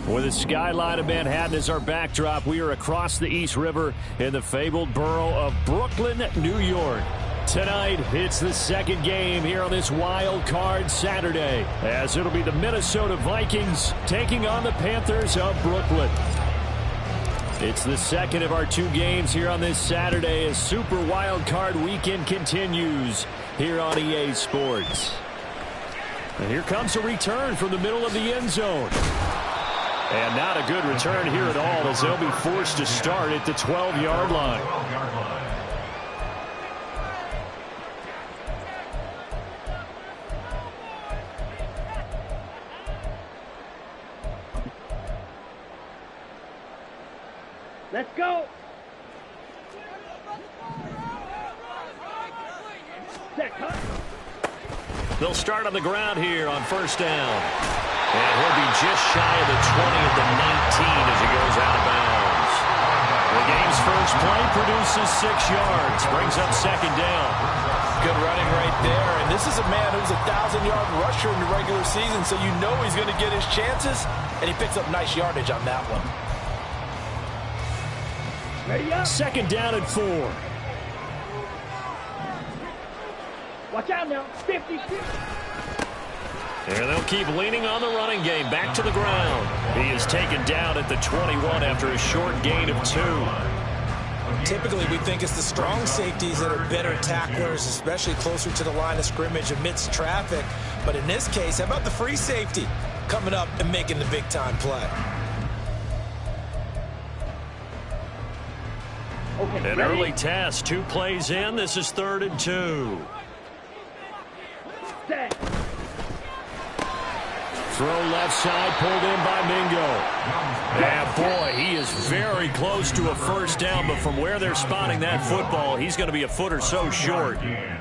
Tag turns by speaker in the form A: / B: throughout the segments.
A: With the skyline of Manhattan as our backdrop, we are across the East River in the fabled borough of Brooklyn, New York. Tonight, it's the second game here on this wild card Saturday, as it'll be the Minnesota Vikings taking on the Panthers of Brooklyn. It's the second of our two games here on this Saturday as Super Wild Card Weekend continues here on EA Sports. And here comes a return from the middle of the end zone. And not a good return here at all, as they'll be forced to start at the 12-yard line.
B: Let's go.
A: They'll start on the ground here on first down. And he'll be just shy of the 20 at the 19 as he goes out of bounds. The game's first play produces 6 yards, brings up second down.
C: Good running right there. And this is a man who's a 1,000-yard rusher in the regular season, so you know he's going to get his chances, and he picks up nice yardage on that one.
B: Ready up.
A: Second down and 4.
B: Watch out now. 50.
A: And they'll keep leaning on the running game. Back to the ground. He is taken down at the 21 after a short gain of 2.
C: Typically, we think it's the strong safeties that are better tacklers, especially closer to the line of scrimmage amidst traffic. But in this case, how about the free safety coming up and making the big-time play?
B: Okay,
A: An early test. 2 plays in. This is 3rd and 2.
B: Set.
A: Throw left side, pulled in by Mingo. And boy, he is very close to a first down, but from where they're spotting that football, he's going to be a foot or so short.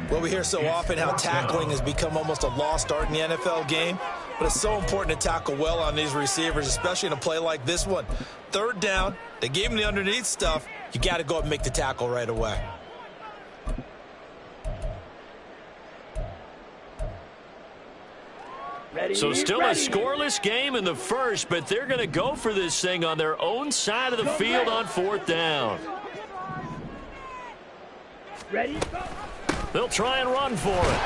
C: Well, we hear so often how tackling has become almost a lost art in the NFL game, but it's so important to tackle well on these receivers, especially in a play like this one. 3rd down, they gave him the underneath stuff. You got to go up and make the tackle right away.
A: So still a scoreless game in the first, but they're going to go for this thing on their own side of the field on 4th down.
B: Ready? Go.
A: They'll try and run for it.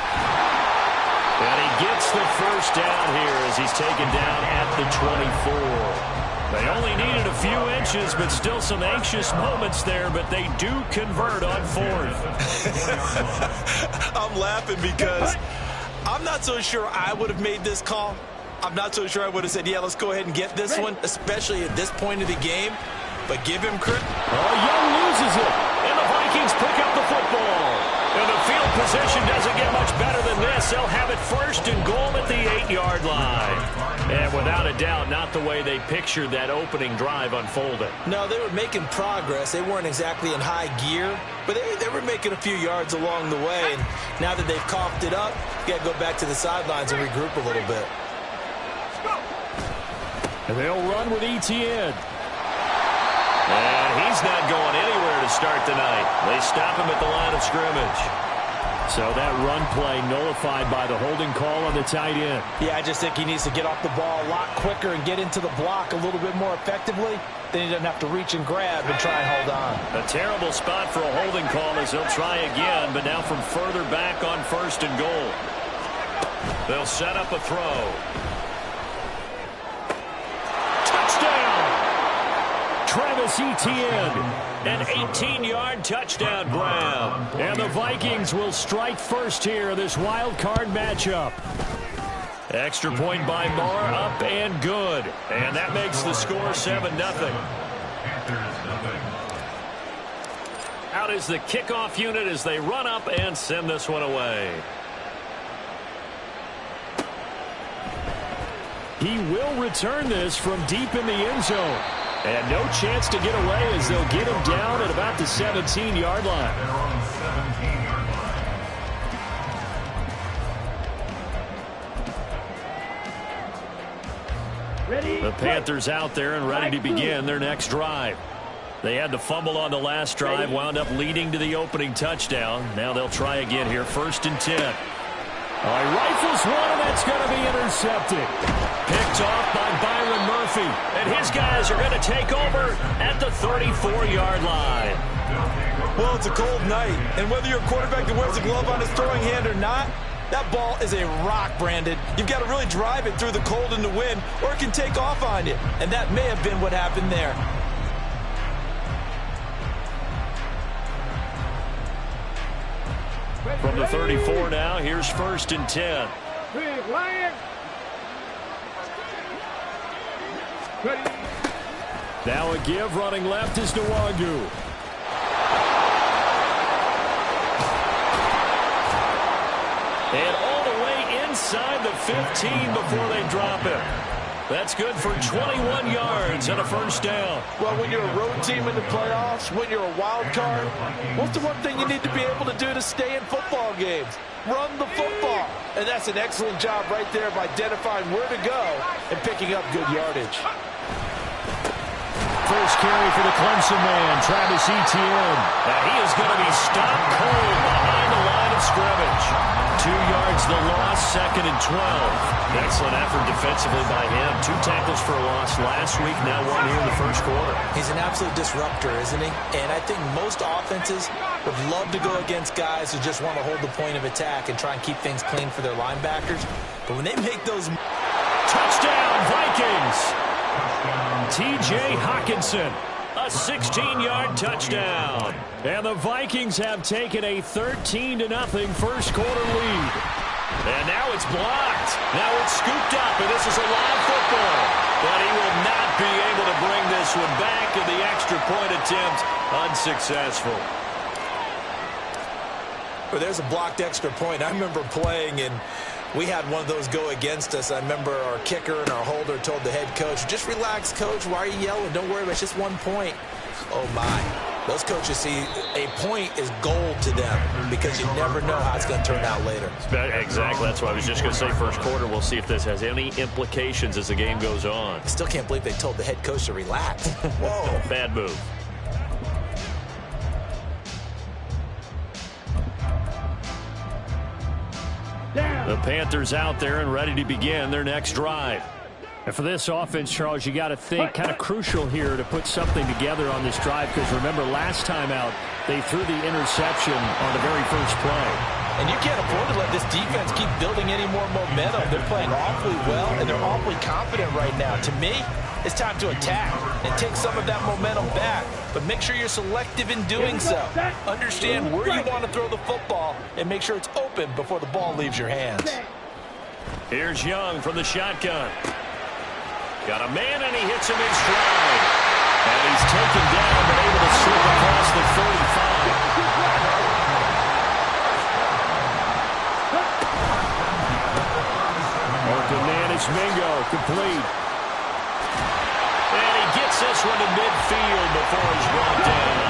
A: And he gets the first down here as he's taken down at the 24. They only needed a few inches, but still some anxious moments there, but they do convert on 4th.
C: I'm laughing because I'm not so sure I would have made this call. I'm not so sure I would have said, yeah, let's go ahead and get this one, especially at this point of the game. But give him credit.
A: Oh, Young loses it, and the Vikings pick up the football. And the field position doesn't get much better than this. They'll have it 1st and goal at the 8-yard line. And without a doubt, not the way they pictured that opening drive unfolding.
C: No, they were making progress. They weren't exactly in high gear, but they were making a few yards along the way. And now that they've coughed it up, you got to go back to the sidelines and regroup a little bit.
A: And they'll run with Etienne. And he's not going anywhere to start tonight. They stop him at the line of scrimmage. So that run play nullified by the holding call on the tight end.
C: Yeah, I just think he needs to get off the ball a lot quicker and get into the block a little bit more effectively. Then he doesn't have to reach and grab and try and hold on.
A: A terrible spot for a holding call as they'll try again, but now from further back on 1st and goal. They'll set up a throw. Travis Etienne, an 18-yard touchdown grab. And the Vikings will strike first here in this wild card matchup. Extra point by Marr, up and good. And that makes the score 7-0. Out is the kickoff unit as they run up and send this one away. He will return this from deep in the end zone. And no chance to get away as they'll get him down at about the 17-yard line. The Panthers out there and ready to begin their next drive. They had the fumble on the last drive, wound up leading to the opening touchdown. Now they'll try again here, 1st and 10. Oh, he rifles one, and that's going to be intercepted. Picked off by Byron Murphy. And his guys are going to take over at the 34-yard line.
C: Well, it's a cold night, and whether you're a quarterback that wears a glove on his throwing hand or not, that ball is a rock, Brandon. You've got to really drive it through the cold and the wind, or it can take off on you. And that may have been what happened there.
A: From the 34 now, here's 1st and 10.
B: Big Lion. Ready.
A: Now a give, running left is Nwangu. And all the way inside the 15 before they drop him. That's good for 21 yards and a 1st down.
C: Well, when you're a road team in the playoffs, when you're a wild card, what's the one thing you need to be able to do to stay in football games? Run the football. And that's an excellent job right there of identifying where to go and picking up good yardage.
A: First carry for the Clemson man, Travis Etienne. And he is going to be stopped cold behind the line of scrimmage. 2 yards the loss, 2nd and 12. Excellent effort defensively by him. 2 tackles for a loss last week, now 1 here in the 1st quarter.
C: He's an absolute disruptor, isn't he? And I think most offenses would love to go against guys who just want to hold the point of attack and try and keep things clean for their linebackers. But when they make those...
A: Touchdown, Vikings! T.J. Hockenson, a 16-yard touchdown. And the Vikings have taken a 13-0 1st quarter lead. And now it's blocked. Now it's scooped up, and this is a live football. But he will not be able to bring this one back, and the extra point attempt unsuccessful.
C: Well, there's a blocked extra point. I remember playing, and we had one of those go against us. I remember our kicker and our holder told the head coach, just relax, coach. Why are you yelling? Don't worry about it. It's just 1 point. Oh, my. Those coaches see a point is gold to them because you never know how it's going to turn out later.
A: Exactly. That's what I was just going to say. 1st quarter, we'll see if this has any implications as the game goes on.
C: I still can't believe they told the head coach to relax. Whoa.
A: Bad move. The Panthers out there and ready to begin their next drive. And for this offense, Charles, you got to think kind of crucial here to put something together on this drive, because remember last time out they threw the interception on the very first play.
C: And you can't afford to let this defense keep building any more momentum. They're playing awfully well, and they're awfully confident right now. To me, it's time to attack and take some of that momentum back. But make sure you're selective in doing so. Understand where you want to throw the football and make sure it's open before the ball leaves your hands.
A: Here's Young from the shotgun. Got a man, and he hits him in stride. And he's taken down, but able to slip across the 35. Martinez Mingo complete. And he gets this one to midfield before he's brought down.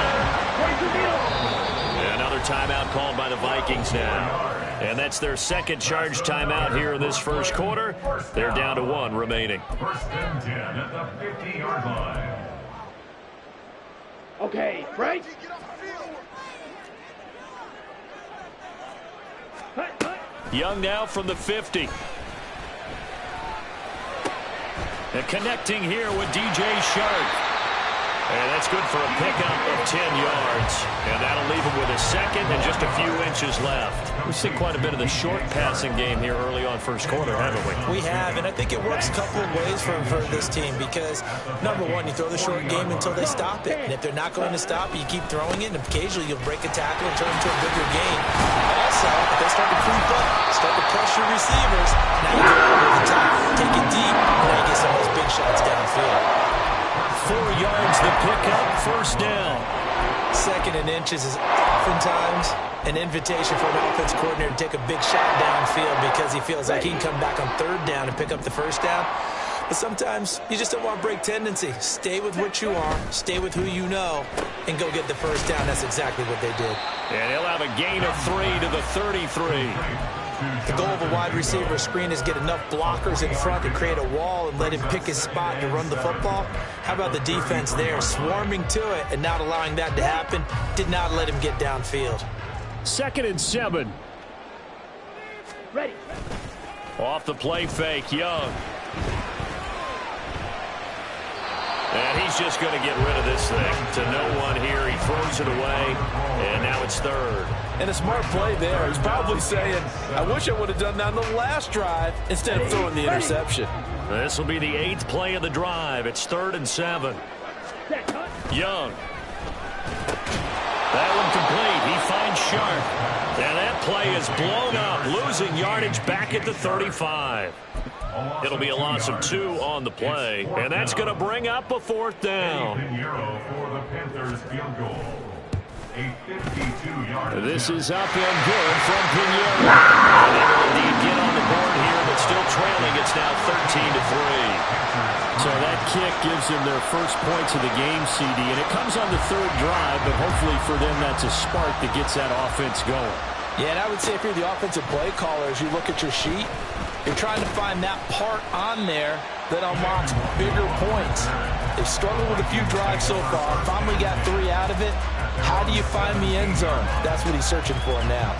A: Another timeout called by the Vikings now. And that's their 2nd charge timeout here in this 1st quarter. They're down to 1 remaining.
D: 1st and 10 at the 50-yard line.
B: Okay, right?
A: Young now from the 50. And connecting here with DJ Shark. And that's good for a pickup of 10 yards. And that'll leave him with a 2nd and just a few inches left. We've seen quite a bit of the short passing game here early on 1st quarter, haven't we?
C: We have, and I think it works a couple of ways for this team because, number one, you throw the short game until they stop it. And if they're not going to stop it, you keep throwing it, and occasionally you'll break a tackle and turn it into a bigger game. Also, if they start to creep up, start to pressure receivers, now you go over the top, take it deep, and now you get some of those big shots downfield.
A: 4 yards the pickup, 1st down.
C: 2nd and inches is oftentimes an invitation for an offense coordinator to take a big shot downfield because he feels like he can come back on 3rd down and pick up the 1st down. But sometimes you just don't want to break tendency. Stay with what you are, stay with who you know, and go get the 1st down. That's exactly what they did.
A: And he'll have a gain of 3 to the 33.
C: The goal of a wide receiver screen is get enough blockers in front to create a wall and let him pick his spot to run the football. How about the defense there, swarming to it and not allowing that to happen? Did not let him get downfield.
A: 2nd and 7.
B: Ready.
A: Off the play fake, Young. And he's just going to get rid of this thing to no one here. He throws it away, and now it's third.
C: And a smart play there. He's probably saying, I wish I would have done that on the last drive instead of throwing the interception.
A: This will be the 8th play of the drive. It's 3rd and 7. Young. That one complete. He finds Sharp. And that play is blown up, losing yardage back at the 35. It'll be a loss of 2 on the play, and that's going to bring up a 4th down. This is up and good from Pinheiro. And they will indeed get on the board here, but still trailing. It's now 13-3. So that kick gives them their first points of the game, CD, and it comes on the 3rd drive, but hopefully for them that's a spark that gets that offense going.
C: Yeah, and I would say if you're the offensive play caller, as you look at your sheet, you're trying to find that part on there that unlocks bigger points. They've struggled with a few drives so far. Finally got 3 out of it. How do you find the end zone? That's what he's searching for now.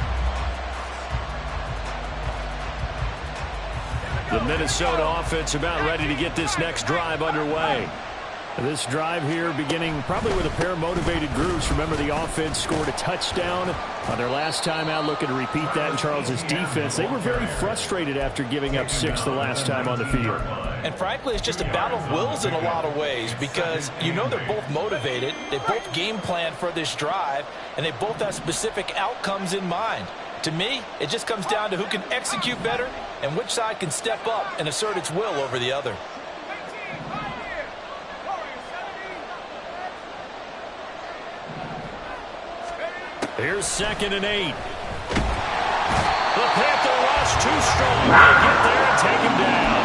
A: The Minnesota offense about ready to get this next drive underway. This drive here beginning probably with a pair of motivated groups. Remember, the offense scored a touchdown on their last time out, looking to repeat that in Charles' defense. They were very frustrated after giving up 6 the last time on the field.
C: And frankly, it's just a battle of wills in a lot of ways because you know they're both motivated. They both game plan for this drive, and they both have specific outcomes in mind. To me, it just comes down to who can execute better and which side can step up and assert its will over the other.
A: Here's 2nd and 8. The Panther rush too strong. They get there and take him down.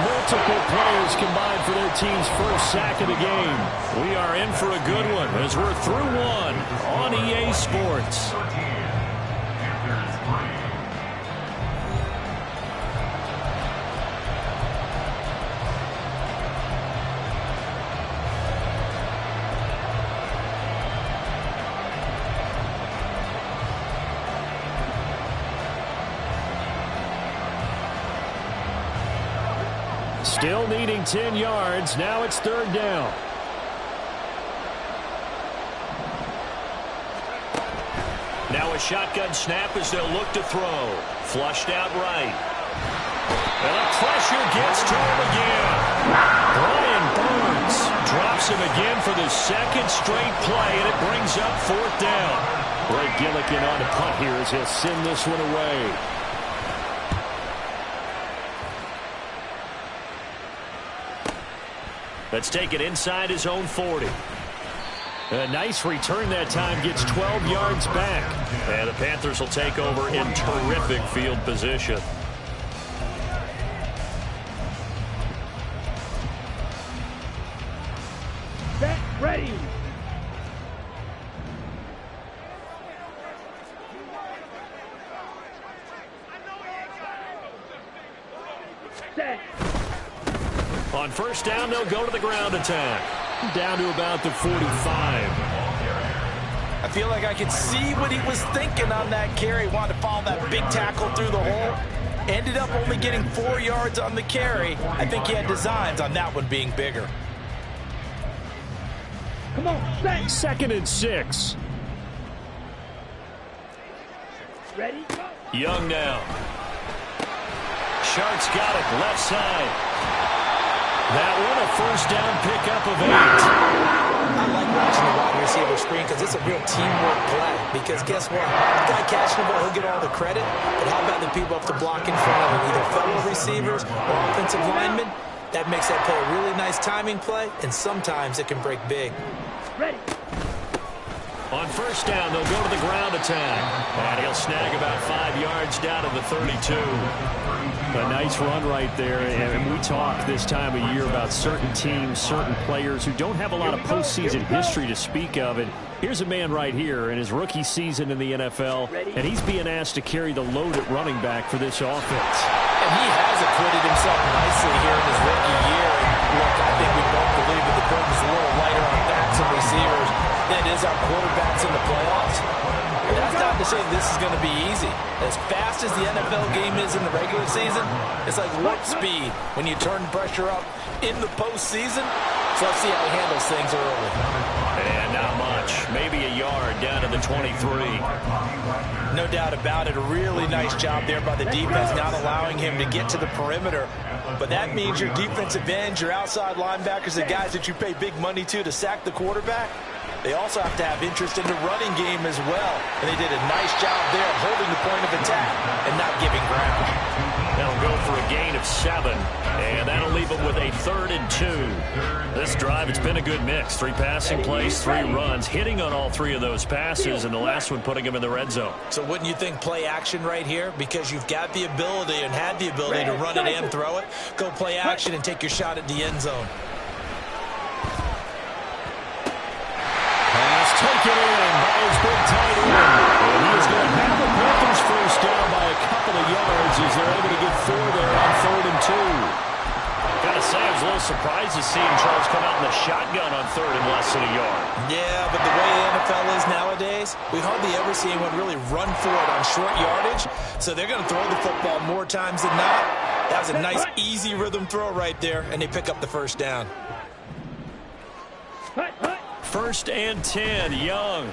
A: Multiple players combined for their team's first sack of the game. We are in for a good one as we're through 1 on EA Sports. Still needing 10 yards. Now it's 3rd down. Now a shotgun snap as they'll look to throw. Flushed out right. And the pressure gets to him again. Brian Burns drops him again for the 2nd straight play, and it brings up 4th down. Ray Gillikin on the punt here as he'll send this one away. Let's take it inside his own 40. A nice return that time, gets 12 yards back. And the Panthers will take over in terrific field position.
B: Set, ready. Set.
A: On 1st down, they'll go to the ground attack. Down to about the 45.
C: I feel like I could see what he was thinking on that carry. Wanted to follow that big tackle through the hole. Ended up only getting 4 yards on the carry. I think he had designs on that one being bigger.
B: Come on, set.
A: 2nd and 6.
B: Ready, go.
A: Young now. Shark's got it, left side. That one a 1st down pickup of 8.
C: I like watching the wide receiver screen because it's a real teamwork play. Because guess what? The guy catching the ball, he'll get all the credit. But how about the people up to block in front of him, either fellow receivers or offensive linemen? That makes that play a really nice timing play, and sometimes it can break big.
B: Ready.
A: On 1st down, they'll go to the ground attack. And he'll snag about 5 yards down to the 32. A nice run right there. And we talk this time of year about certain teams, certain players who don't have a lot of postseason history to speak of. And here's a man right here in his rookie season in the NFL. And he's being asked to carry the load at running back for this offense.
C: And he has acquitted himself nicely here in his rookie year. And look, I think we both believe that the burden's a little lighter on backs and receivers than it is on quarterbacks in the playoffs. But that's not to say this is going to be easy. As fast as the NFL game is in the regular season, it's like warp speed when you turn pressure up in the postseason. So let's see how he handles things early.
A: And not much. Maybe a yard down to the 23.
C: No doubt about it. A really nice job there by the defense, not allowing him to get to the perimeter. But that means your defensive ends, your outside linebackers, the guys that you pay big money to sack the quarterback, they also have to have interest in the running game as well. And they did a nice job there of holding the point of attack and not giving ground.
A: That'll go for a gain of 7, and that'll leave them with a 3rd and 2. This drive, it's been a good mix. 3 passing plays, 3 runs, hitting on all 3 of those passes, and the last one putting him in the red zone.
C: So wouldn't you think play action right here? Because you've got the ability and had the ability to run it and throw it. Go play action and take your shot at the end zone.
A: Taken in by his big tight end. And he is going to have the Panthers first down by a couple of yards as they're able to get 4 there on 3rd and 2. Gotta say, I was a little surprised to see Charles come out in the shotgun on 3rd and less than a yard.
C: Yeah, but the way the NFL is nowadays, we hardly ever see anyone really run for it on short yardage. So they're going to throw the football more times than not. That was a nice, easy rhythm throw right there, and they pick up the first down.
A: 1st and 10, Young.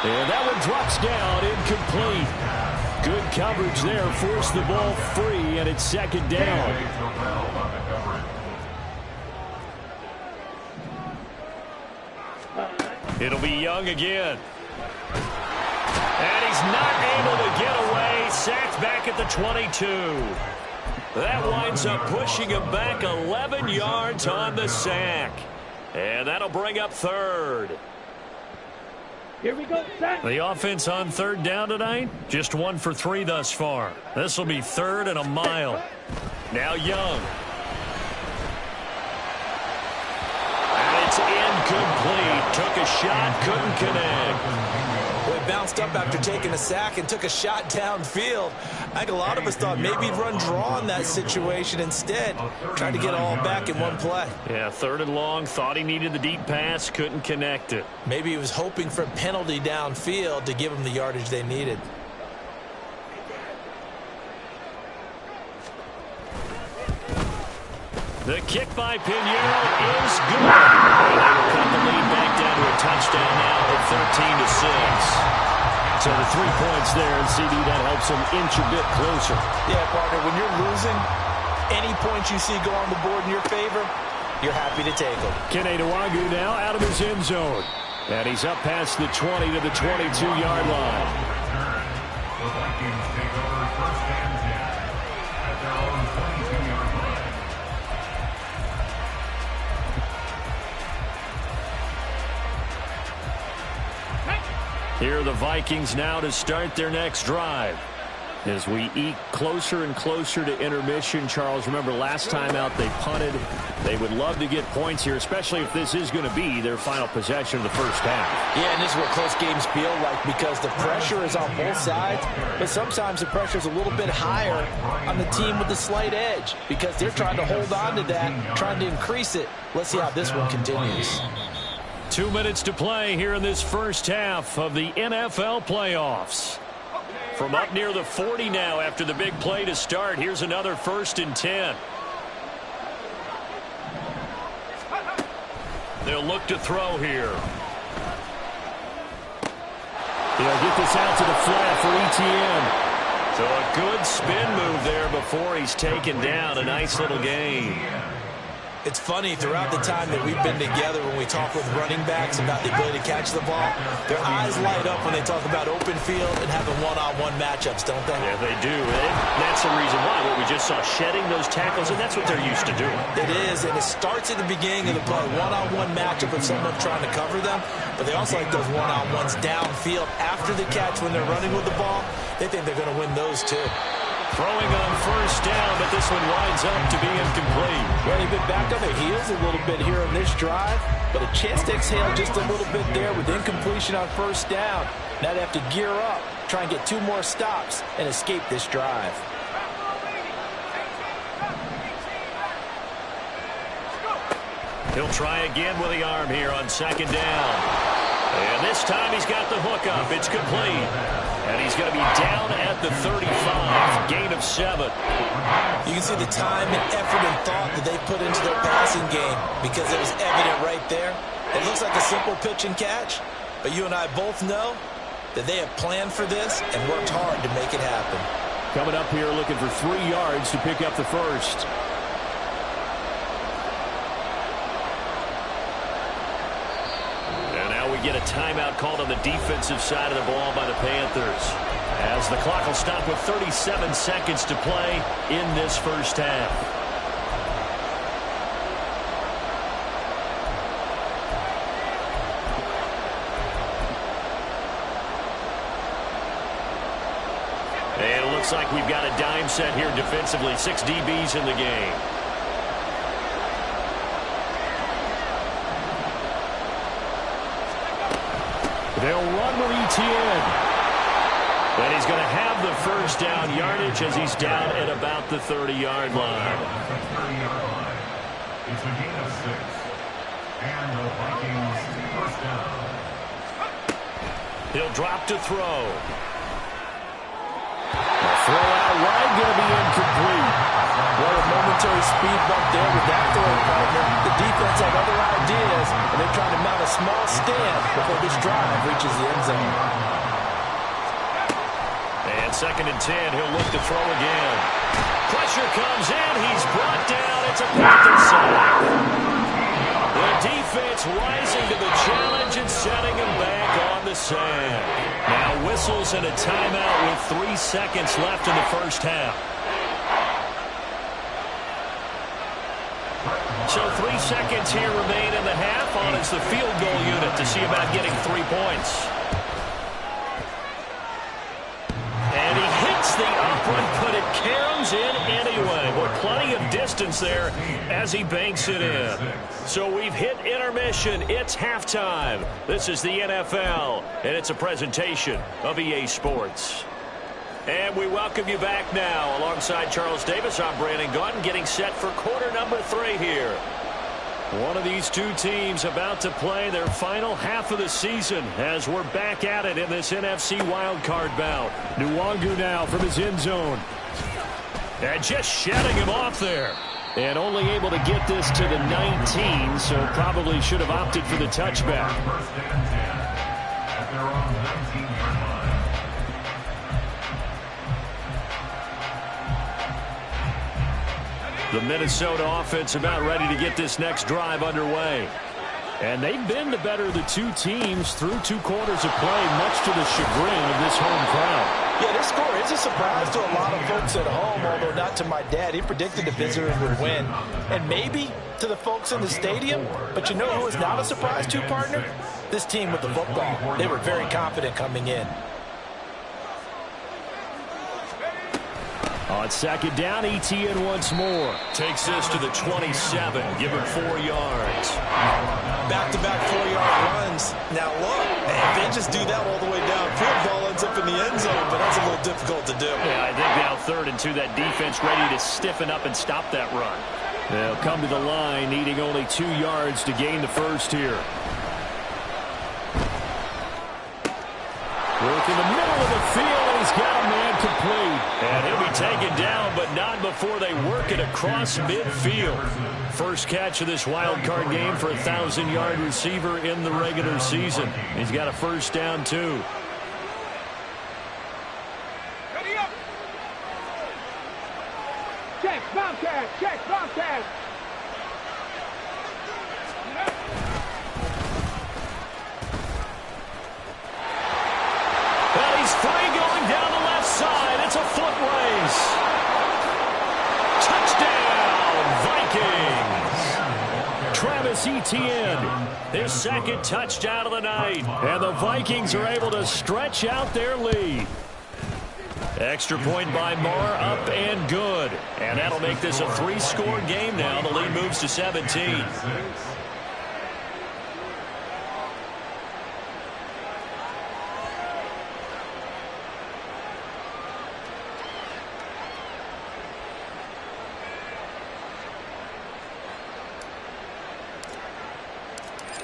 A: And that one drops down, incomplete. Good coverage there, forced the ball free, and it's 2nd down. It'll be Young again. And he's not able to get away. Sacked back at the 22. That winds up pushing him back 11 yards on the sack. And that'll bring up 3rd.
B: Here we go, sack.
A: The offense on 3rd down tonight, just 1 for 3 thus far. This will be 3rd and a mile. Now Young. And it's incomplete. Took a shot, couldn't connect.
C: Well, he bounced up after taking a sack and took a shot downfield. I think a lot of us thought maybe he'd run draw in that situation instead. Tried to get it all back in one play.
A: Yeah, 3rd and long. Thought he needed the deep pass. Couldn't connect it.
C: Maybe he was hoping for a penalty downfield to give him the yardage they needed.
A: The kick by Pinheiro is good. And they will cut the lead back down to a touchdown now at 13-6. So the 3 points there, and CD, that helps them inch a bit closer.
C: Yeah, partner, when you're losing, any points you see go on the board in your favor, you're happy to take them.
A: Kene Nwangwu now out of his end zone. And he's up past the 20 to the 22-yard line.
D: The Vikings take over 1st and 10 at their own 22-yard line.
A: Here are the Vikings now to start their next drive. As we eke closer and closer to intermission, Charles, remember last time out they punted. They would love to get points here, especially if this is going to be their final possession of the first half.
C: Yeah, and this is what close games feel like because the pressure is on both sides, but sometimes the pressure is a little bit higher on the team with the slight edge because they're trying to hold on to that, trying to increase it. Let's see how this one continues.
A: 2 minutes to play here in this first half of the NFL playoffs. From up near the 40 now after the big play to start, here's another 1st and 10. They'll look to throw here. They'll get this out to the flat for Etienne. So a good spin move there before he's taken down. A nice little gain.
C: It's funny, throughout the time that we've been together when we talk with running backs about the ability to catch the ball, their eyes light up when they talk about open field and having one-on-one matchups, don't they?
A: Yeah, they do. And that's the reason why. What we just saw, shedding those tackles, and that's what they're used to doing.
C: It is, and it starts at the beginning of the play, one-on-one matchup with someone trying to cover them, but they also like those one-on-ones downfield after the catch when they're running with the ball. They think they're going to win those too.
A: Throwing on first down, but this one winds up to be incomplete.
C: Well, they've been back on their heels a little bit here on this drive, but a chance to exhale just a little bit there with incompletion on first down. Now they have to gear up, try and get 2 more stops and escape this drive.
A: He'll try again with the arm here on 2nd down. And this time he's got the hook up. It's complete. And he's going to be down at the 35. Gain of 7.
C: You can see the time and effort and thought that they put into their passing game because it was evident right there. It looks like a simple pitch and catch, but you and I both know that they have planned for this and worked hard to make it happen.
A: Coming up here looking for 3 yards to pick up the first. And now we get a timeout called on the defensive side of the ball by the Panthers, as the clock will stop with 37 seconds to play in this first half. And it looks like we've got a dime set here defensively. 6 DBs in the game. They'll run with Etienne. And he's going to have the first down yardage as he's down at about the 30-yard line.
D: It's a gain of 6. And the Vikings first down.
A: He'll drop to throw. Throw out wide, going to be incomplete.
C: Well, a momentary speed bump there with that throwing partner. The defense had other ideas, and they're trying to mount a small stand before this drive reaches the end zone.
A: And 2nd and 10, he'll look to throw again. Pressure comes in, he's brought down. It's a Panther sack. The defense rising to the challenge and setting him back on the sand. Now whistles and a timeout with 3 seconds left in the first half. So 3 seconds here remain in the half. On is the field goal unit to see about getting 3 points. And he hits the upright, but it counts in anyway. Boy, plenty of distance there as he banks it in. So we've hit intermission. It's halftime. This is the NFL, and it's a presentation of EA Sports. And we welcome you back now. Alongside Charles Davis, I'm Brandon Gaudin, getting set for quarter number 3 here. One of these two teams about to play their final half of the season as we're back at it in this NFC wildcard bout. Nwangu now from his end zone. And just shutting him off there. And only able to get this to the 19, so probably should have opted for the touchback.
D: First and 10 at their own 19-yard line.
A: The Minnesota offense about ready to get this next drive underway. And they've been the better of the two teams through 2 quarters of play, much to the chagrin of this home crowd.
C: Yeah, this score is a surprise to a lot of folks at home, although not to my dad. He predicted the visitors would win. And maybe to the folks in the stadium. But you know who is not a surprise to, partner? This team with the football. They were very confident coming in.
A: On 2nd down, Etienne once more. Takes this to the 27. Give him 4 yards.
C: Back-to-back 4-yard runs. Now look, if they just do that all the way downfield, ball ends up in the end zone, but that's a little difficult to do.
A: Yeah, I think now 3rd and 2, that defense ready to stiffen up and stop that run. They'll come to the line, needing only 2 yards to gain the first here. Work in the middle of the field, and he's got a man complete. And he'll be taken down, but not before they work it across midfield. First catch of this wild card game for a 1,000-yard receiver in the regular season. He's got a first down, too.
B: Ready up. Check, Bobcat, check, Bobcat.
A: And he's free going down the left side. It's a foot race. Touchdown, Vikings. Travis Etienne, his 2nd touchdown of the night. And the Vikings are able to stretch out their lead. Extra point by Marr, up and good. And that'll make this a 3-score game now. The lead moves to 17.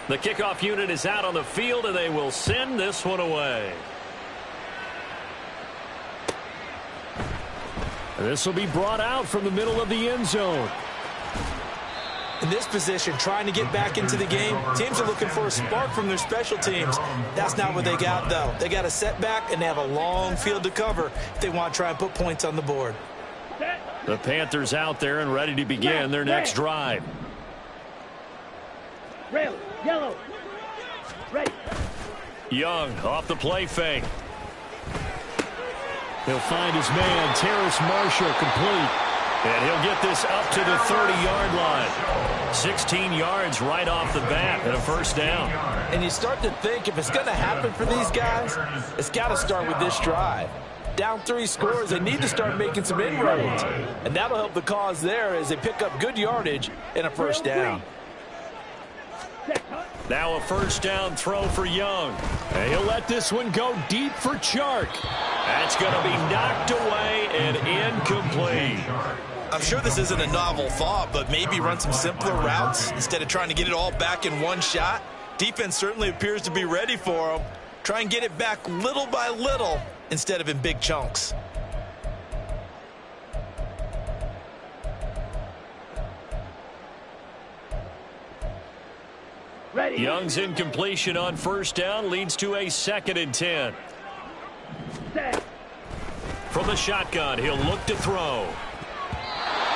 A: The kickoff unit is out on the field, and they will send this one away. This will be brought out from the middle of the end zone.
C: In this position, trying to get back into the game, teams are looking for a spark from their special teams. That's not what they got, though. They got a setback, and they have a long field to cover if they want to try and put points on the board.
A: The Panthers out there and ready to begin their next drive.
B: Red, yellow, ready.
A: Young off the play fake. He'll find his man, Terrace Marshall, complete. And he'll get this up to the 30-yard line. 16 yards right off the bat and a first down.
C: And you start to think if it's going to happen for these guys, it's got to start with this drive. Down 3 scores, they need to start making some inroads. And that'll help the cause there as they pick up good yardage and a first down.
A: Now a first down throw for Young. And he'll let this one go deep for Chark. That's going to be knocked away and incomplete.
C: I'm sure this isn't a novel thought, but maybe run some simpler routes instead of trying to get it all back in one shot. Defense certainly appears to be ready for them. Try and get it back little by little instead of in big chunks.
B: Ready.
A: Young's incompletion on first down leads to a 2nd and 10.
B: Set.
A: From the shotgun, he'll look to throw.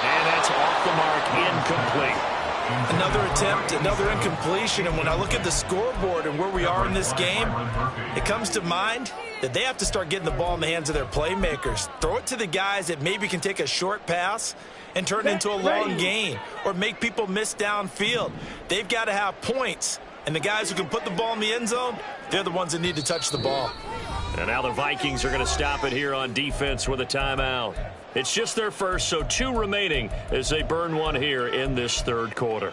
A: And that's off the mark, incomplete.
C: Another attempt, another incompletion, and when I look at the scoreboard and where we are in this game, it comes to mind that they have to start getting the ball in the hands of their playmakers. Throw it to the guys that maybe can take a short pass and turn it into a long gain or make people miss downfield. They've got to have points, and the guys who can put the ball in the end zone, they're the ones that need to touch the ball.
A: And now the Vikings are going to stop it here on defense with a timeout. It's just their first, so 2 remaining as they burn one here in this 3rd quarter.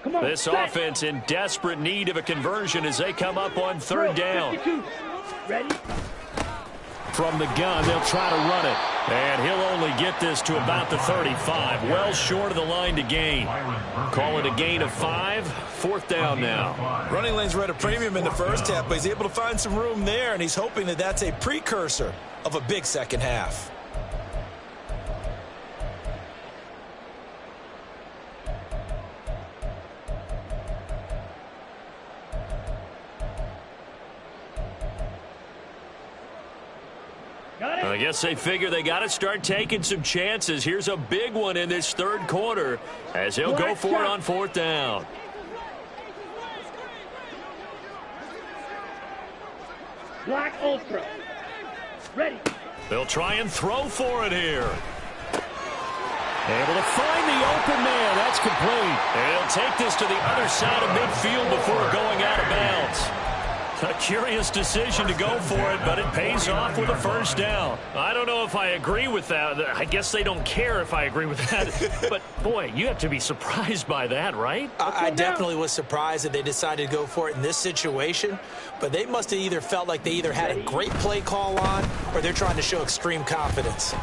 B: Come on,
A: This
B: set.
A: offense in desperate need of a conversion as they come up on 3rd down.
B: 52. Ready.
A: From the gun, they'll try to run it. And he'll only get this to about the 35. Well short of the line to gain. Call it a gain of 5. 4th down now.
C: Running lanes were at a premium in the first half, but he's able to find some room there, and he's hoping that that's a precursor of a big second half.
A: I guess they figure they got to start taking some chances. Here's a big one in this 3rd quarter as he'll go for it on 4th down.
B: Black Ultra. Ready.
A: They'll try and throw for it here. Able to find the open man. That's complete. And he'll take this to the other side of midfield before going out of bounds. A curious decision to go for it, but it pays off with a first down. I don't know if I agree with that. I guess they don't care if I agree with that. But, boy, you have to be surprised by that, right?
C: I definitely was surprised that they decided to go for it in this situation, but they must have either felt like they either had a great play call on or they're trying to show extreme confidence.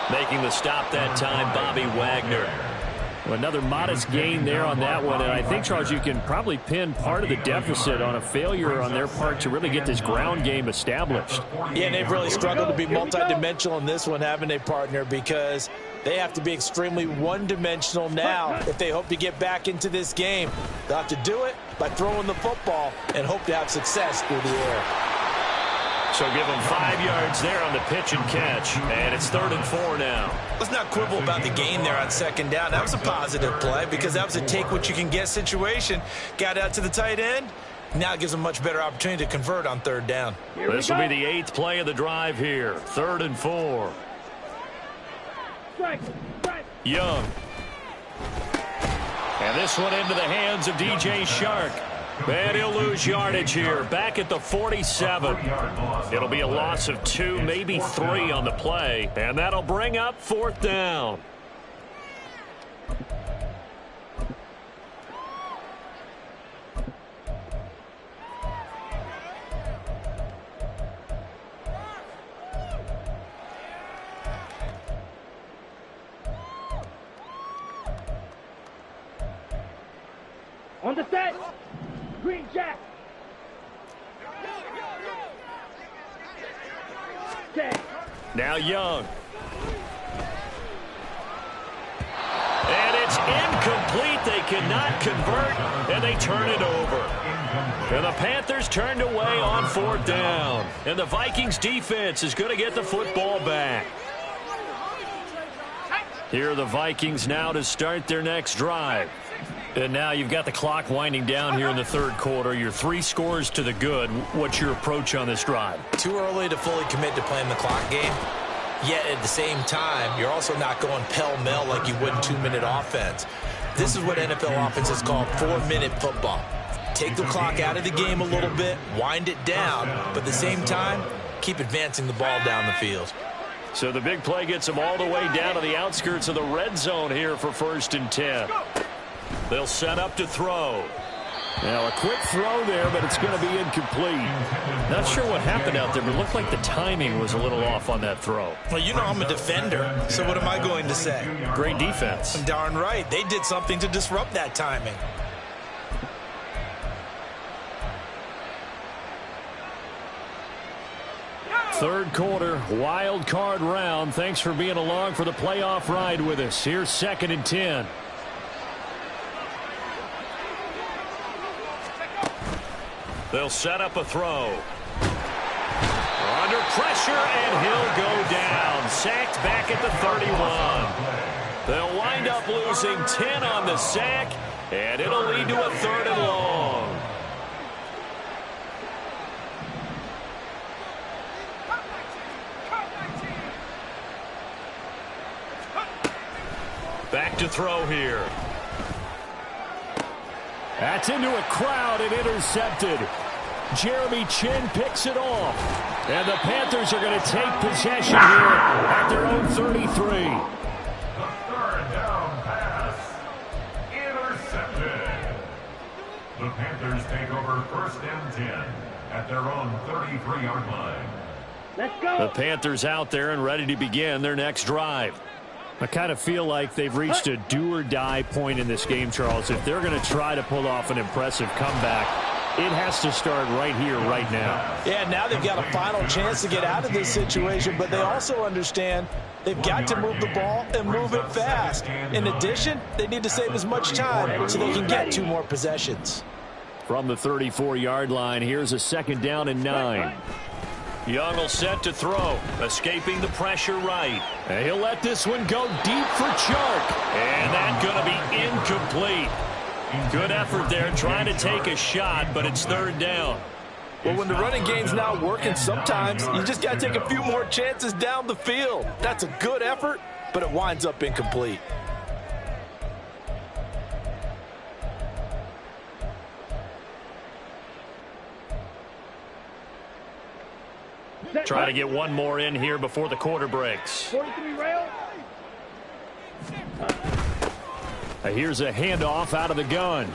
A: Making the stop that time, Bobby Wagner.
E: Well, another modest gain there on that one, and I think, Charles, you can probably pin part of the deficit on a failure on their part to really get this ground game established.
C: Yeah, and they've really struggled to be multidimensional in this one, haven't they, partner, because they have to be extremely one-dimensional now if they hope to get back into this game. They'll have to do it by throwing the football and hope to have success through the air.
A: So give them 5 yards there on the pitch and catch. And it's 3rd and 4 now.
C: Let's not quibble about the gain there on 2nd down. That was a positive play because that was a take-what-you-can-get situation. Got out to the tight end. Now it gives them a much better opportunity to convert on 3rd down.
A: This will be the 8th play of the drive here. 3rd and 4.
B: Strike.
A: Young. And this one into the hands of DJ Chark. And he'll lose yardage here, back at the 47. It'll be a loss of 2, maybe 3 on the play, and that'll bring up 4th down.
B: On the set. Green jack. Set.
A: Now Young. And it's incomplete. They cannot convert, and they turn it over. And the Panthers turned away on 4th down. And the Vikings defense is going to get the football back. Here are the Vikings now to start their next drive. And now you've got the clock winding down here in the 3rd quarter. You're 3 scores to the good. What's your approach on this drive?
C: Too early to fully commit to playing the clock game. Yet at the same time, you're also not going pell-mell like you would in 2-minute offense. This is what NFL offenses call 4-minute football. Take the clock out of the game a little bit, wind it down, but at the same time, keep advancing the ball down the field.
A: So the big play gets them all the way down to the outskirts of the red zone here for 1st and 10. They'll set up to throw. Now a quick throw there, but it's going to be incomplete. Not sure what happened out there, but it looked like the timing was a little off on that throw.
C: Well, you know I'm a defender, so what am I going to say?
A: Great defense.
C: Darn right. They did something to disrupt that timing.
A: Third quarter, wild card round. Thanks for being along for the playoff ride with us. Here's 2nd and 10. They'll set up a throw. Under pressure, and he'll go down. Sacked back at the 31. They'll wind up losing 10 on the sack, and it'll lead to a 3rd and long. Back to throw here. That's into a crowd and intercepted. Jeremy Chinn picks it off. And the Panthers are going to take possession here at their own 33.
D: The 3rd down pass. Intercepted. The Panthers take over 1st and 10 at their own 33-yard line.
B: Let's go.
A: The Panthers out there and ready to begin their next drive. I kind of feel like they've reached a do-or-die point in this game, Charles. If they're going to try to pull off an impressive comeback, it has to start right here, right now.
C: Yeah, now they've got a final chance to get out of this situation, but they also understand they've got to move the ball and move it fast. In addition, they need to save as much time so they can get 2 more possessions.
A: From the 34-yard line, here's a 2nd down and 9. Young will set to throw, escaping the pressure right. And he'll let this one go deep for Chark. And that's going to be incomplete. Good effort there trying to take a shot, but it's 3rd down.
C: Well, when the running game's not working, sometimes you just got to take a few more chances down the field. That's a good effort, but it winds up incomplete.
A: Try to get one more in here before the quarter breaks.
B: 43 rail.
A: Here's a handoff out of the gun.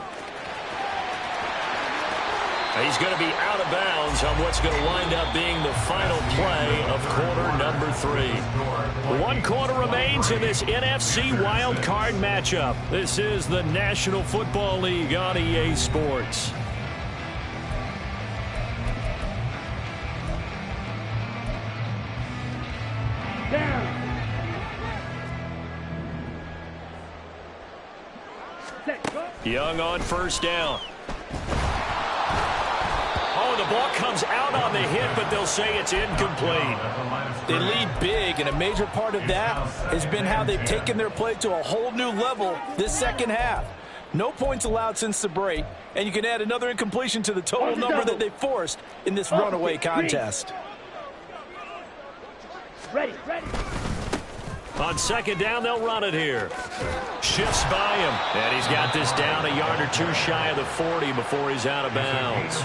A: He's going to be out of bounds on what's going to wind up being the final play of quarter number 3. 1 quarter remains in this NFC wild card matchup. This is the National Football League on EA Sports.
B: Down. Set. Go.
A: Young on 1st down. Oh, the ball comes out on the hit, but they'll say it's incomplete.
C: They lead big, and a major part of that has been how they've taken their play to a whole new level this 2nd half. No points allowed since the break, and you can add another incompletion to the total number that they forced in this runaway contest.
B: Ready, ready.
A: On 2nd down, they'll run it here. Shifts by him, and he's got this down a yard or 2 shy of the 40 before he's out of bounds.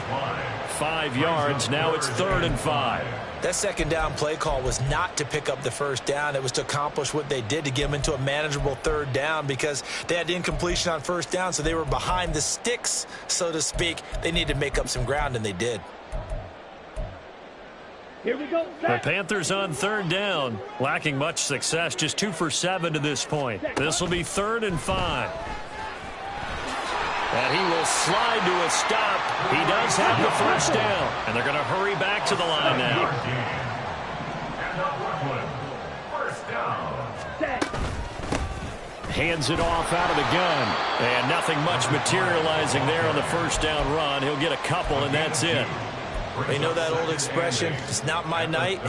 A: 5 yards, now it's 3rd and 5.
C: That 2nd down play call was not to pick up the 1st down. It was to accomplish what they did, to get them into a manageable 3rd down, because they had incompletion on 1st down, so they were behind the sticks, so to speak. They needed to make up some ground, and they did.
B: Here we go.
A: The Panthers on 3rd down, lacking much success, just 2 for 7 to this point. This will be 3rd and 5. And he will slide to a stop. He does have the first down. And they're going to hurry back to the line now.
D: And now Brooklyn, first down.
B: Set.
A: Hands it off out of the gun. And nothing much materializing there on the first down run. He'll get a couple, and that's it.
C: You know that old expression, it's not my night?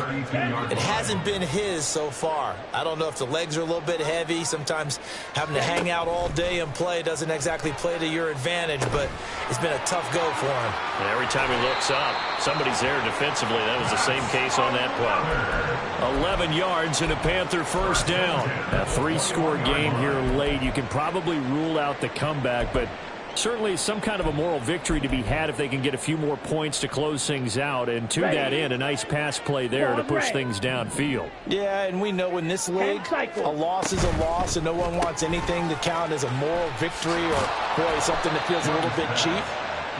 C: It hasn't been his so far. I don't know if the legs are a little bit heavy. Sometimes having to hang out all day and play doesn't exactly play to your advantage, but it's been a tough go for him.
A: And every time he looks up, somebody's there defensively. That was the same case on that play. 11 yards and a Panther first down. A 3-score game here late. You can probably rule out the comeback, but certainly some kind of a moral victory to be had if they can get a few more points to close things out. And to that end, a nice pass play there to push things downfield.
C: Yeah, and we know in this league, a loss is a loss, and no one wants anything to count as a moral victory or, boy, something that feels a little bit cheap.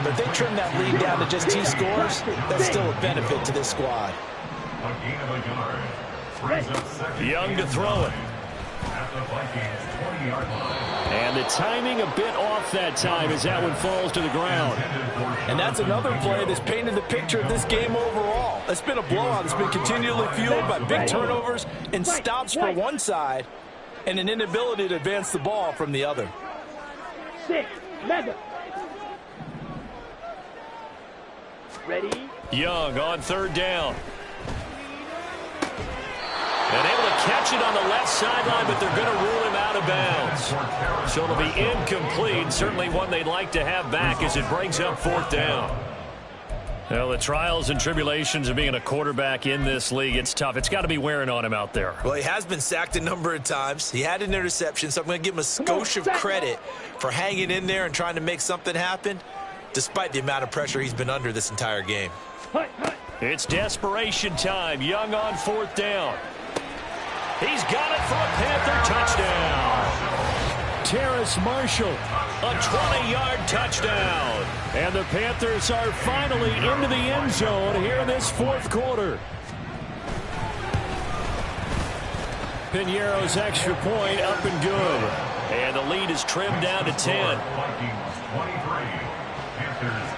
C: But if they trim that lead down to just 2 scores, that's still a benefit to this squad.
D: A gain of a yard. Brings up second.
A: Young to throw it.
D: At the Vikings 20-yard line.
A: And the timing a bit off that time as that one falls to the ground.
C: And that's another play that's painted the picture of this game overall. It's been a blowout. It's been continually fueled by big turnovers and stops for one side and an inability to advance the ball from the other.
B: 6. Mega. Ready?
A: Young on third down. And able to catch it on the left sideline, but they're going to rule him out of bounds. So it'll be incomplete. Certainly one they'd like to have back as it brings up fourth down. Well, the trials and tribulations of being a quarterback in this league, it's tough. It's got to be wearing on him out there.
C: Well, he has been sacked a number of times. He had an interception, so I'm going to give him a skosh of credit for hanging in there and trying to make something happen, despite the amount of pressure he's been under this entire game.
A: It's desperation time. Young on fourth down. He's got it for a Panther touchdown. Terrace Marshall, a 20-yard touchdown. And the Panthers are finally into the end zone here in this fourth quarter. Piñeiro's extra point up and good. And the lead is trimmed down to 10.
D: Vikings 23. Panthers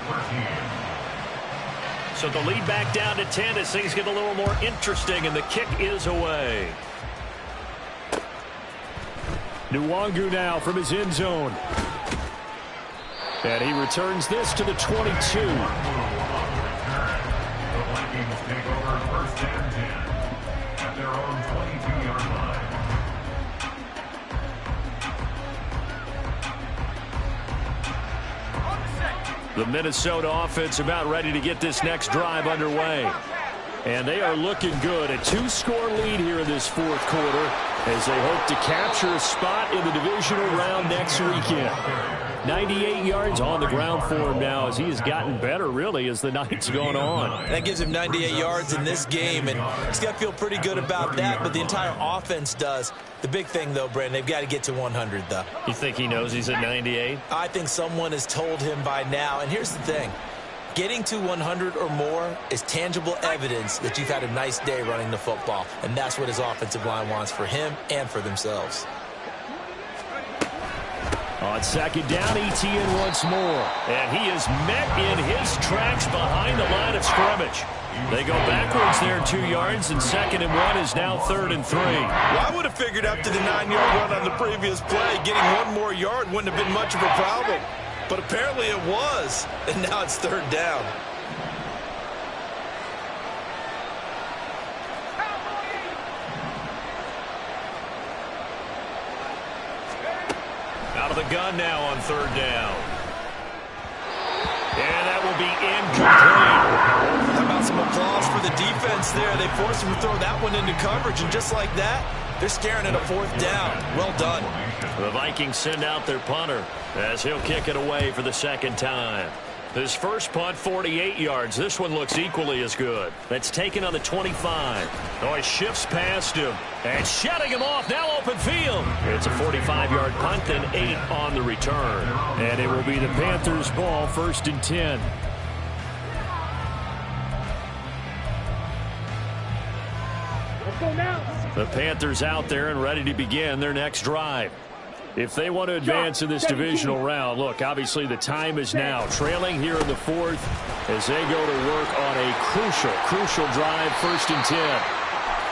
D: 13.
A: So the lead back down to 10 as things get a little more interesting, and the kick is away. Nwangu now from his end zone. And he returns this to the 22.
D: The Vikings take over first and 10 at their own 22-yard line.
A: The Minnesota offense about ready to get this next drive underway. And they are looking good. A 2-score lead here in this fourth quarter as they hope to capture a spot in the divisional round next weekend. 98 yards on the ground for him now as he has gotten better, really, as the night's gone on.
C: That gives him 98 yards in this game, and he's got to feel pretty good about that, but the entire offense does. The big thing, though, Brandon, they've got to get to 100, though.
A: You think he knows he's at 98?
C: I think someone has told him by now, and here's the thing. Getting to 100 or more is tangible evidence that you've had a nice day running the football, and that's what his offensive line wants for him and for themselves.
A: On second down, Etienne once more. And he is met in his tracks behind the line of scrimmage. They go backwards there 2 yards, and 2nd and 1 is now 3rd and 3.
C: Well, I would have figured after the 9-yard run on the previous play, getting 1 more yard wouldn't have been much of a problem. But apparently it was, and now it's 3rd down.
A: Out of the gun now on 3rd down. And that will be incomplete.
C: How about some applause for the defense there? They forced him to throw that one into coverage, and just like that, they're staring at a 4th down. Well done.
A: The Vikings send out their punter as he'll kick it away for the 2nd time. His first punt, 48 yards. This one looks equally as good. That's taken on the 25. Oh, he shifts past him and shutting him off. Now open field. It's a 45-yard punt, then 8 on the return. And it will be the Panthers' ball, 1st and 10.
B: Let's go now.
A: The Panthers out there and ready to begin their next drive. If they want to advance in this divisional round, look, obviously the time is now. Trailing here in the fourth as they go to work on a crucial drive, 1st and 10.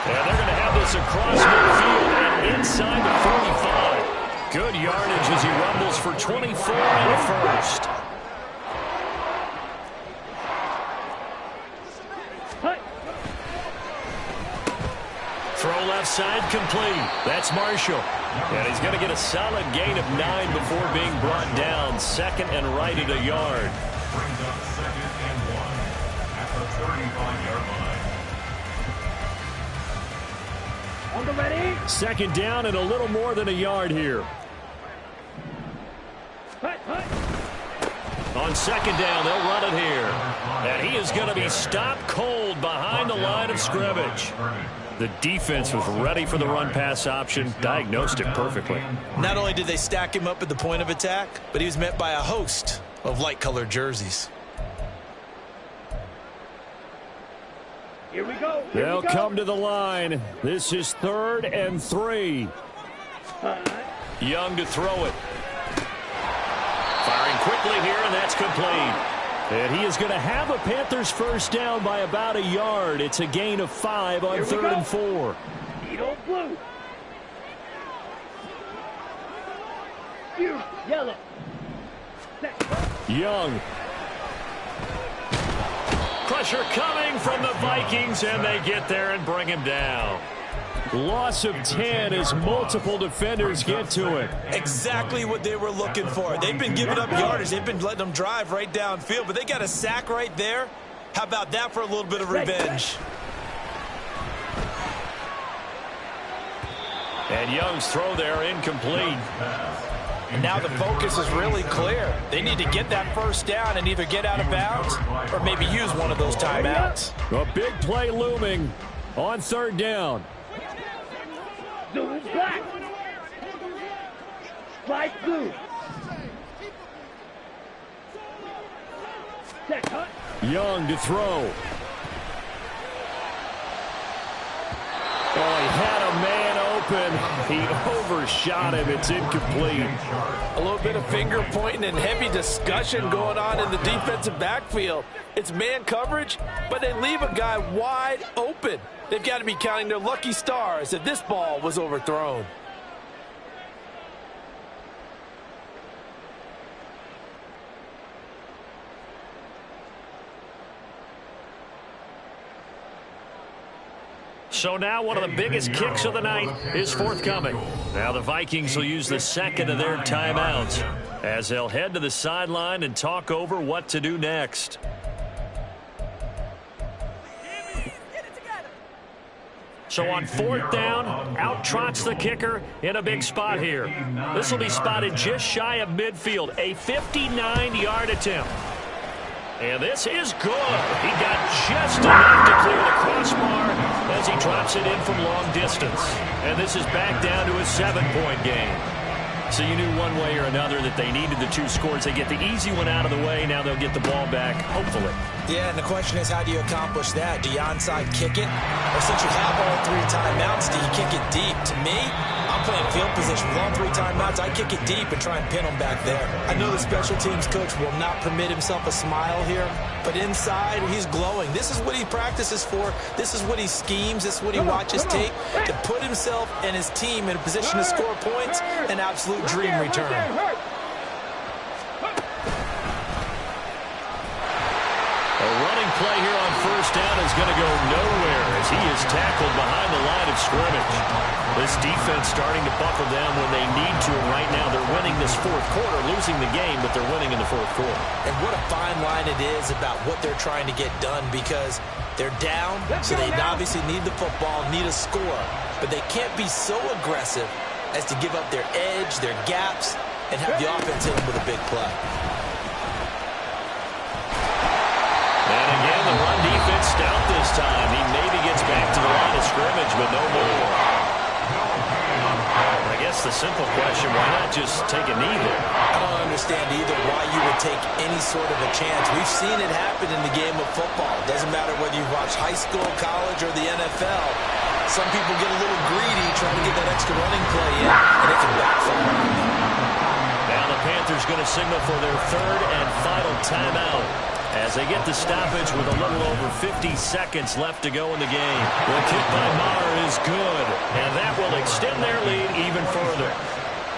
A: And they're going to have this across midfield and inside the 45. Good yardage as he rumbles for 24 in the first. Throw left side complete. That's Marshall. And he's going to get a solid gain of 9 before being brought down. 2nd and right at a yard.
D: Brings up 2nd and 1 at the 35-yard line.
B: On the ready.
A: 2nd down and a little more than a yard here. On 2nd down, they'll run it here. And he is going to be stopped cold behind the line of scrimmage. The defense was ready for the run-pass option, diagnosed it perfectly.
C: Not only did they stack him up at the point of attack, but he was met by a host of light-colored jerseys.
B: Here we go.
A: They'll come to the line. This is 3rd and 3. Young to throw it. Firing quickly here, and that's complete. And he is going to have a Panthers first down by about a yard. It's a gain of 5 on 3rd and 4.
B: Edo blue. Yellow.
A: Young. Pressure coming from the Vikings, and they get there and bring him down. Loss of 10 as multiple defenders get to it.
C: Exactly what they were looking for. They've been giving up yardage. They've been letting them drive right downfield, but they got a sack right there. How about that for a little bit of revenge?
A: And Young's throw there incomplete.
C: And now the focus is really clear. They need to get that first down and either get out of bounds or maybe use one of those timeouts.
A: A big play looming on 3rd down.
B: Blue black. Light blue. Set cut.
A: Young to throw. Oh, he had a man open. He overshot him. It's incomplete.
F: A little bit of finger pointing and heavy discussion going on in the defensive backfield. It's man coverage, but they leave a guy wide open. They've got to be counting their lucky stars that this ball was overthrown.
A: So now one of the biggest kicks of the night is forthcoming. Now the Vikings will use the 2nd of their timeouts as they'll head to the sideline and talk over what to do next. So on 4th down, out trots the kicker in a big spot here. This will be spotted just shy of midfield, a 59-yard attempt. And this is good. He got just enough to clear the crossbar as he drops it in from long distance. And this is back down to a 7-point game. So you knew one way or another that they needed the 2 scores. They get the easy one out of the way. Now they'll get the ball back, hopefully.
C: Yeah, and the question is, how do you accomplish that? Do you onside kick it? Or since you have all 3 timeouts, do you kick it deep? To me, I'm playing field position with all 3 timeouts. I kick it deep and try and pin them back there. I know the special teams coach will not permit himself a smile here, but inside, he's glowing. This is what he practices for. This is what he schemes. This is what he watches tape to put himself and his team in a position to score points. An absolute dream return.
A: A running play here on 1st down is going to go nowhere as he is tackled behind the line of scrimmage. This defense starting to buckle down when they need to. And right now they're winning this 4th quarter, losing the game, but they're winning in the 4th quarter.
C: And what a fine line it is about what they're trying to get done, because they're down, so they obviously need the football, need a score. But they can't be so aggressive as to give up their edge, their gaps, and have the offense hit them with a big play.
A: And again, the run defense stout this time. He maybe gets back to the line of scrimmage, but no more. I guess the simple question, why not just take a knee there?
C: I don't understand either why you would take any sort of a chance. We've seen it happen in the game of football. It doesn't matter whether you watch high school, college, or the NFL. Some people get a little greedy trying to get that extra running play in, and it can backfire.
A: Now the Panthers going to signal for their third and final timeout as they get the stoppage with a little over 50 seconds left to go in the game. The kick by Maher is good, and that will extend their lead even further.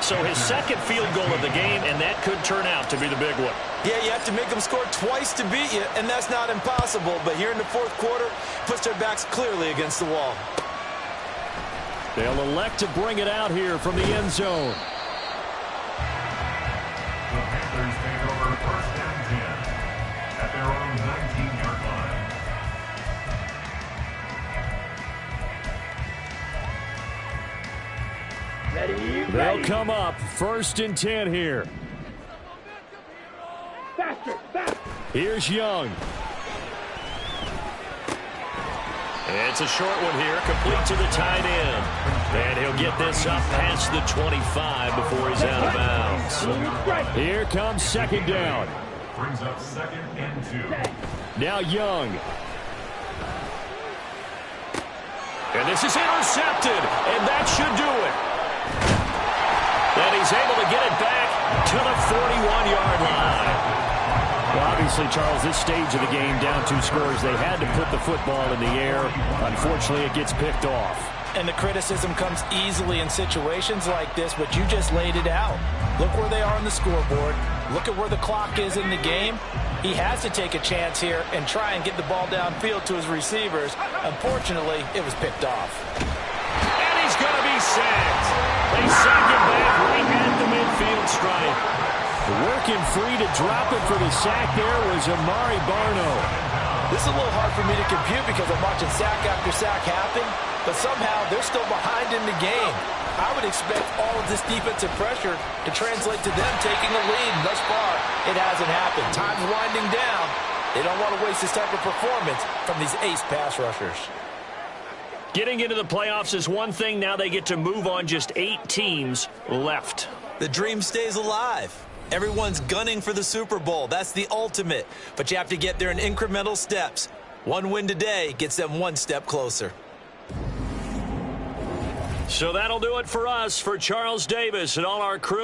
A: So his second field goal of the game, and that could turn out to be the big one.
C: Yeah, you have to make them score twice to beat you, and that's not impossible. But here in the fourth quarter, puts their backs clearly against the wall.
A: They'll elect to bring it out here from the end zone.
D: The Panthers take over first and 10 at their own 19-yard line.
B: Ready,
A: They'll
B: ready.
A: come up first and 10 here.
B: Faster, faster.
A: Here's Young. It's a short one here, complete to the tight end. And he'll get this up past the 25 before he's out of bounds. Here comes second down.
D: Brings up second and 2.
A: Now Young. And this is intercepted, and that should do it. And he's able to get it back to the 41-yard line. Well, obviously, Charles, this stage of the game, down 2 scores, they had to put the football in the air. Unfortunately, it gets picked off.
F: And the criticism comes easily in situations like this, but you just laid it out. Look where they are on the scoreboard. Look at where the clock is in the game. He has to take a chance here and try and get the ball downfield to his receivers. Unfortunately, it was picked off.
A: And he's going to be sacked. They sack him back right at the midfield stripe. Working free to drop it for the sack there was Amari Barno.
F: This is a little hard for me to compute because I'm watching sack after sack happen, but somehow they're still behind in the game. I would expect all of this defensive pressure to translate to them taking the lead. Thus far, it hasn't happened. Time's winding down. They don't want to waste this type of performance from these ace pass rushers.
A: Getting into the playoffs is one thing. Now they get to move on. Just 8 teams left.
C: The dream stays alive. Everyone's gunning for the Super Bowl. That's the ultimate. But you have to get there in incremental steps. One win today gets them one step closer.
A: So that'll do it for us. For Charles Davis and all our crew.